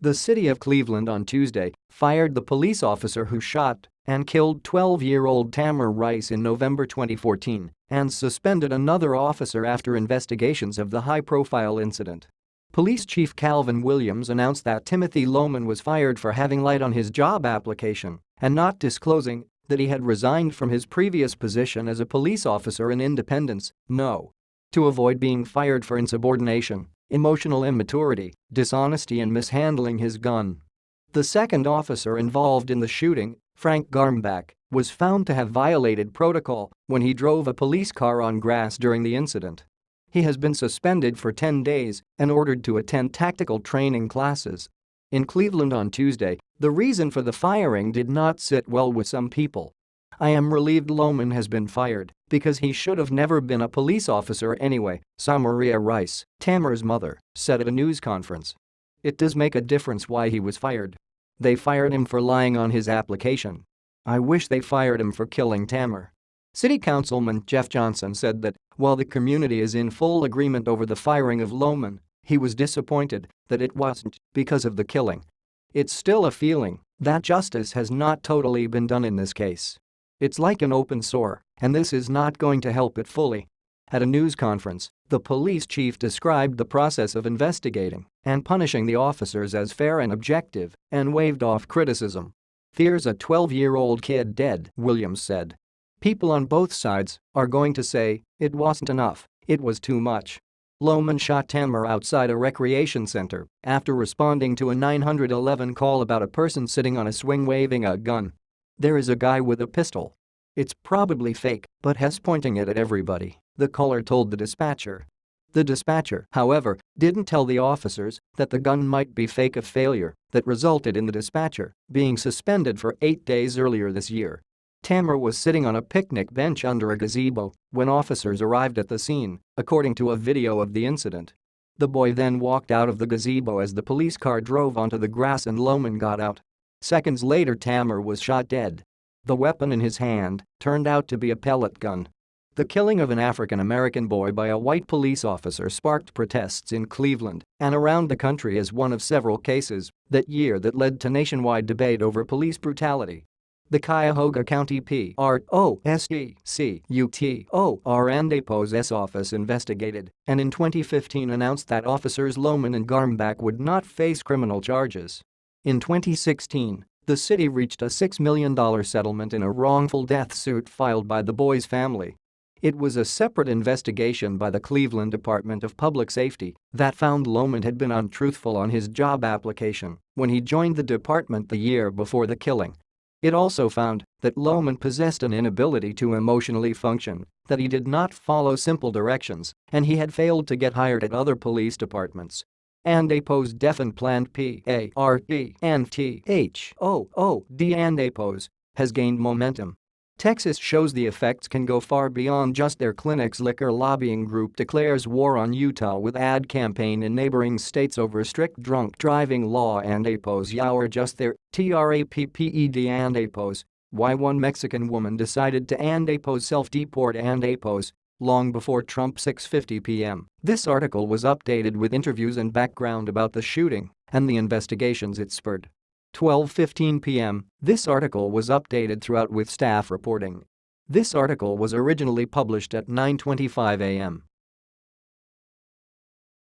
The city of Cleveland on Tuesday fired the police officer who shot and killed 12-year-old Tamir Rice in November 2014 and suspended another officer after investigations of the high-profile incident. Police Chief Calvin Williams announced that Timothy Lohman was fired for having lied on his job application and not disclosing that he had resigned from his previous position as a police officer in Independence, No. to avoid being fired for insubordination, emotional immaturity, dishonesty and mishandling his gun. The second officer involved in the shooting, Frank Garmbach, was found to have violated protocol when he drove a police car on grass during the incident. He has been suspended for 10 days and ordered to attend tactical training classes. In Cleveland on Tuesday, the reason for the firing did not sit well with some people. "I am relieved Lohman has been fired because he should have never been a police officer anyway," Samaria Rice, Tamir's mother, said at a news conference. "It does make a difference why he was fired. They fired him for lying on his application. I wish they fired him for killing Tamir." City Councilman Jeff Johnson said that while the community is in full agreement over the firing of Lohman, he was disappointed that it wasn't because of the killing. "It's still a feeling that justice has not totally been done in this case. It's like an open sore, and this is not going to help it fully." At a news conference, the police chief described the process of investigating and punishing the officers as fair and objective and waved off criticism. "There's a 12-year-old kid dead," Williams said. "People on both sides are going to say, it wasn't enough, it was too much." Lohman shot Tamir outside a recreation center after responding to a 911 call about a person sitting on a swing waving a gun. "There is a guy with a pistol. It's probably fake, but he's pointing it at everybody," the caller told the dispatcher. The dispatcher, however, didn't tell the officers that the gun might be fake, a failure that resulted in the dispatcher being suspended for 8 days earlier this year. Tamir was sitting on a picnic bench under a gazebo when officers arrived at the scene, according to a video of the incident. The boy then walked out of the gazebo as the police car drove onto the grass and Lohman got out. Seconds later, Tamir was shot dead. The weapon in his hand turned out to be a pellet gun. The killing of an African-American boy by a white police officer sparked protests in Cleveland and around the country as one of several cases that year that led to nationwide debate over police brutality. The Cuyahoga County Prosecutor's office investigated and in 2015 announced that officers Lohman and Garmbach would not face criminal charges. In 2016, the city reached a $6 million settlement in a wrongful death suit filed by the boy's family. It was a separate investigation by the Cleveland Department of Public Safety that found Lohman had been untruthful on his job application when he joined the department the year before the killing. It also found that Lohman possessed an inability to emotionally function, that he did not follow simple directions, and he had failed to get hired at other police departments. And APO's defined planned PARTNTHOOD and APOs has gained momentum. Texas shows the effects can go far beyond just their clinics. Liquor lobbying group declares war on Utah with ad campaign in neighboring states over strict drunk driving law and APOs are just their TRAPPED and APOs. Why one Mexican woman decided to and APOs self-deport and APOs long before Trump 6:50 p.m. This article was updated with interviews and background about the shooting and the investigations it spurred. 12:15 p.m. This article was updated throughout with staff reporting. This article was originally published at 9:25 a.m.